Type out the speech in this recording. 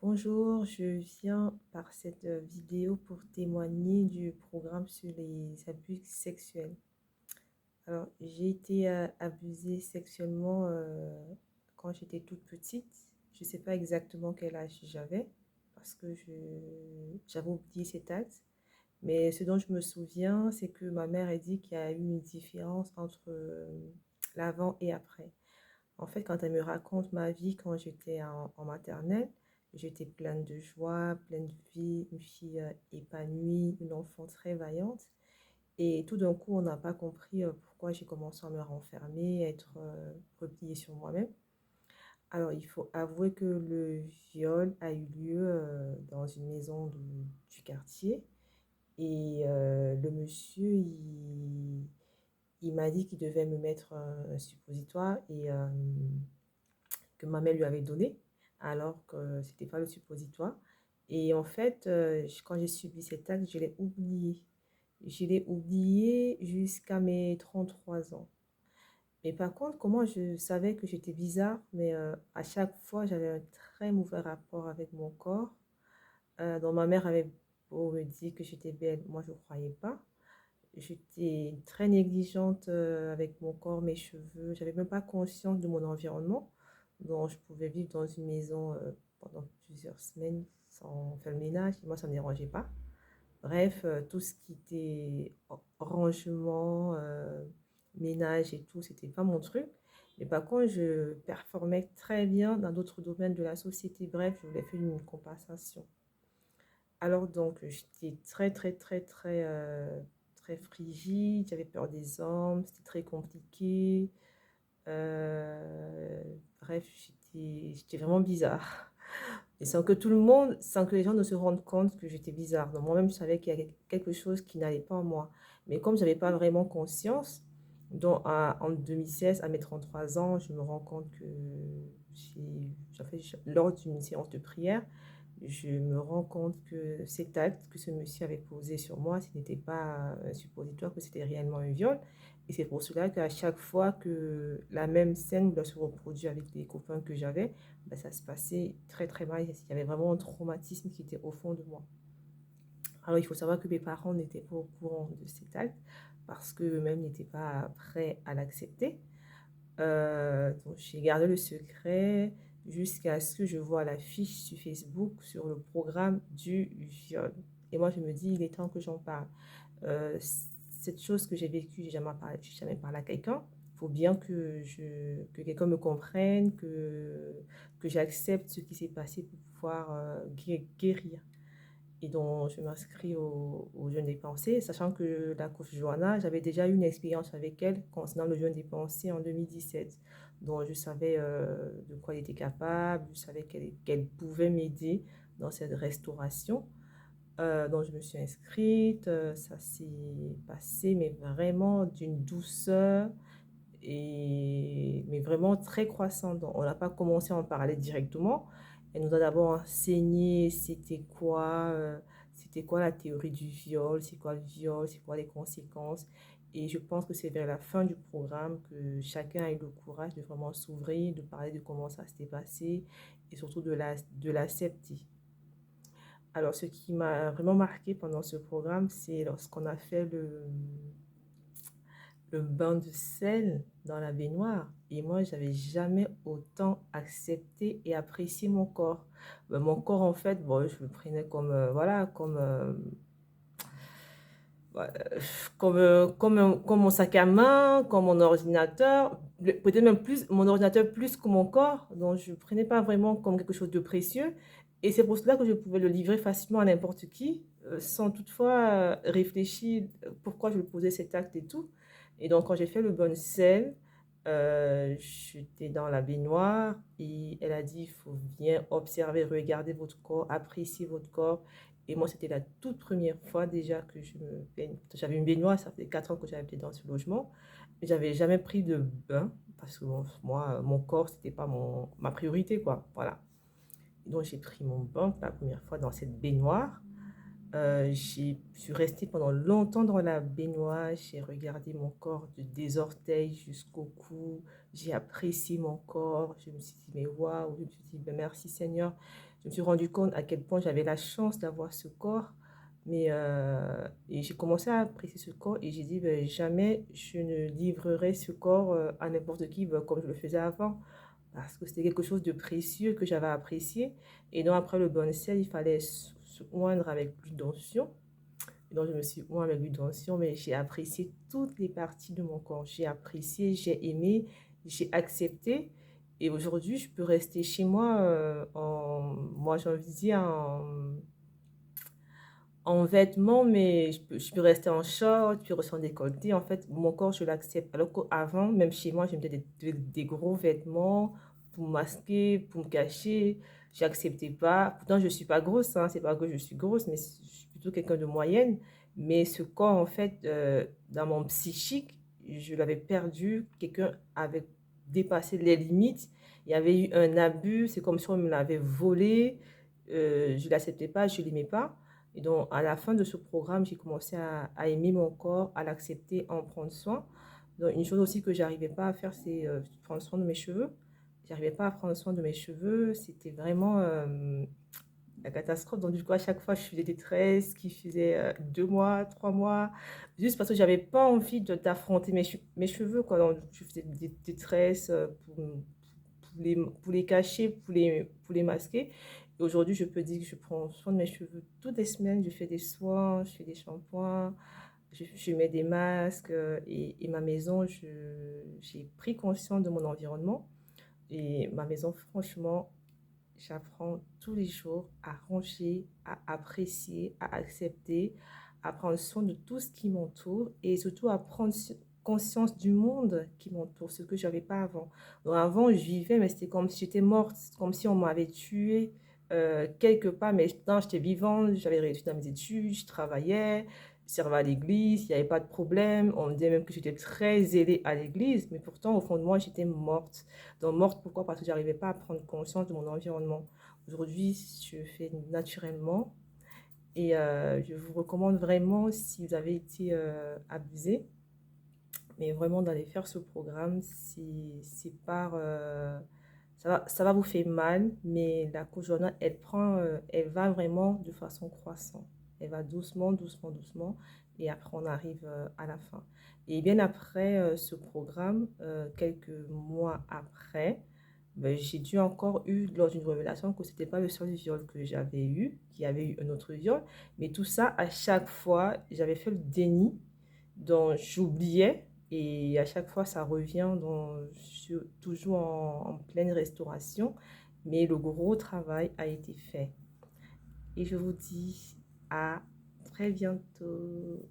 Bonjour, je viens par cette vidéo pour témoigner du programme sur les abus sexuels. Alors, j'ai été abusée sexuellement quand j'étais toute petite. Je ne sais pas exactement quel âge j'avais parce que j'avais oublié cet acte. Mais ce dont je me souviens, c'est que ma mère a dit qu'il y a eu une différence entre l'avant et après. En fait, quand elle me raconte ma vie quand j'étais en maternelle, j'étais pleine de joie, pleine de vie, une fille épanouie, une enfant très vaillante. Et tout d'un coup, on n'a pas compris pourquoi j'ai commencé à me renfermer, à être repliée sur moi-même. Alors, il faut avouer que le viol a eu lieu dans une maison du quartier. Et le monsieur, il m'a dit qu'il devait me mettre un suppositoire et que ma mère lui avait donné, alors que c'était pas le suppositoire. Et en fait, quand j'ai subi cet acte, je l'ai oublié. Je l'ai oublié jusqu'à mes 33 ans. Mais par contre, comment je savais que j'étais bizarre, mais à chaque fois, j'avais un très mauvais rapport avec mon corps. Donc ma mère avait beau me dire que j'étais belle, moi je ne croyais pas. J'étais très négligente avec mon corps, mes cheveux. J'avais même pas conscience de mon environnement. Donc, je pouvais vivre dans une maison pendant plusieurs semaines sans faire le ménage. Et moi, ça ne me dérangeait pas. Bref, tout ce qui était rangement, ménage et tout, c'était pas mon truc. Mais par contre, je performais très bien dans d'autres domaines de la société. Bref, je voulais faire une compensation. Alors donc, j'étais très frigide, j'avais peur des hommes, c'était très compliqué. Bref, j'étais vraiment bizarre. Et sans que les gens ne se rendent compte que j'étais bizarre. Donc moi-même, je savais qu'il y avait quelque chose qui n'allait pas en moi. Mais comme je n'avais pas vraiment conscience, donc en 2016, à mes 33 ans, je me rends compte que lors d'une séance de prière, je me rends compte que cet acte que ce monsieur avait posé sur moi, ce n'était pas un suppositoire, que c'était réellement un viol. Et c'est pour cela qu'à chaque fois que la même scène doit se reproduire avec des copains que j'avais, ben, ça se passait très mal. Il y avait vraiment un traumatisme qui était au fond de moi. Alors il faut savoir que mes parents n'étaient pas au courant de cet acte parce qu'eux-mêmes n'étaient pas prêts à l'accepter. Donc j'ai gardé le secret jusqu'à ce que je vois la fiche sur Facebook sur le programme du viol. Et moi, je me dis, il est temps que j'en parle. Euh, cette chose que j'ai vécue, j'ai jamais parlé à quelqu'un. Il faut bien que quelqu'un me comprenne, que j'accepte ce qui s'est passé pour pouvoir guérir. Et donc, je m'inscris au jeûne des pensées, sachant que la coach Johanna, j'avais déjà eu une expérience avec elle concernant le jeûne des pensées en 2017. Donc, je savais de quoi elle était capable, je savais qu'elle pouvait m'aider dans cette restauration. Donc, je me suis inscrite, ça s'est passé, mais vraiment d'une douceur, mais vraiment très croissante. Donc, on n'a pas commencé à en parler directement. Elle nous a d'abord enseigné c'était quoi la théorie du viol, c'est quoi le viol, c'est quoi les conséquences. Et je pense que c'est vers la fin du programme que chacun a eu le courage de vraiment s'ouvrir, de parler de comment ça s'était passé et surtout de l'accepter. Alors, ce qui m'a vraiment marqué pendant ce programme, c'est lorsqu'on a fait le bain de sel dans la baignoire. Et moi, j'avais jamais autant accepté et apprécié mon corps. Mon corps, en fait, bon, je le prenais comme, voilà, comme mon sac à main, comme mon ordinateur, peut-être même plus, mon ordinateur plus que mon corps. Donc, je ne prenais pas vraiment comme quelque chose de précieux. Et c'est pour cela que je pouvais le livrer facilement à n'importe qui, sans toutefois réfléchir pourquoi je lui posais cet acte et tout. Et donc, quand j'ai fait le bon sel, j'étais dans la baignoire et elle a dit, il faut bien observer, regarder votre corps, apprécier votre corps. Et moi, c'était la toute première fois déjà que je me baigne. J'avais une baignoire, ça fait 4 ans que j'habitais dans ce logement. Mais j'avais jamais pris de bain parce que moi, mon corps, c'était pas ma priorité, quoi. Voilà. Donc, j'ai pris mon bain pour la première fois dans cette baignoire. Je suis restée pendant longtemps dans la baignoire. J'ai regardé mon corps des orteils jusqu'au cou. J'ai apprécié mon corps. Je me suis dit, mais waouh, je me suis dit, ben, merci Seigneur. Je me suis rendu compte à quel point j'avais la chance d'avoir ce corps. Et j'ai commencé à apprécier ce corps et j'ai dit, ben, jamais je ne livrerai ce corps à n'importe qui, ben, comme je le faisais avant. Parce que c'était quelque chose de précieux que j'avais apprécié. Et donc, après le bon sel, il fallait se oindre avec l'huile d'onction. Et donc, je me suis oint avec l'huile d'onction, mais j'ai apprécié toutes les parties de mon corps. J'ai apprécié, j'ai aimé, j'ai accepté. Et aujourd'hui, je peux rester chez moi moi j'ai envie de dire en vêtements, mais je peux rester en short, puis rester en décolleté. En fait, mon corps, je l'accepte. Alors qu'avant, même chez moi, je mettais des gros vêtements pour me masquer, pour me cacher. Je n'acceptais pas. Pourtant, je ne suis pas grosse, hein. C'est pas que je suis grosse, mais je suis plutôt quelqu'un de moyenne. Mais ce corps, en fait, dans mon psychique, je l'avais perdu. Quelqu'un avait dépassé les limites. Il y avait eu un abus. C'est comme si on me l'avait volé. Je ne l'acceptais pas, je ne l'aimais pas. Et donc, à la fin de ce programme, j'ai commencé à aimer mon corps, à l'accepter, à en prendre soin. Donc, une chose aussi que j'arrivais pas à faire, c'est prendre soin de mes cheveux. J'arrivais pas à prendre soin de mes cheveux. C'était vraiment la catastrophe. Donc, du coup, à chaque fois, je faisais des tresses qui faisaient 2 mois, 3 mois, juste parce que j'avais pas envie d'affronter mes cheveux, quoi. Donc, je faisais des tresses pour les cacher, pour les masquer. Et aujourd'hui, je peux dire que je prends soin de mes cheveux toutes les semaines. Je fais des soins, je fais des shampoings, je mets des masques. Et ma maison, j'ai pris conscience de mon environnement. Et ma maison, franchement, j'apprends tous les jours à ranger, à apprécier, à accepter, à prendre soin de tout ce qui m'entoure et surtout à prendre conscience du monde qui m'entoure, ce que je n'avais pas avant. Donc avant, je vivais, mais c'était comme si j'étais morte, comme si on m'avait tuée quelque part, mais non, j'étais vivante, j'avais réussi dans mes études, je travaillais, je servais à l'église, il n'y avait pas de problème. On me disait même que j'étais très zélée à l'église, mais pourtant, au fond de moi, j'étais morte. Donc, morte, pourquoi? Parce que je n'arrivais pas à prendre conscience de mon environnement. Aujourd'hui, je fais naturellement et je vous recommande vraiment, si vous avez été abusé, mais vraiment d'aller faire ce programme. C'est par, ça va vous faire mal, mais la coach Joanna, elle va vraiment de façon croissante. Elle va doucement, doucement, doucement, et après on arrive à la fin. Et bien après ce programme, quelques mois après, ben, j'ai dû encore eu lors d'une révélation que c'était pas le seul viol que j'avais eu, qu'il y avait eu un autre viol, mais tout ça, à chaque fois, j'avais fait le déni, donc j'oubliais, et à chaque fois, ça revient, donc je suis toujours en pleine restauration, mais le gros travail a été fait. Et je vous dis à très bientôt.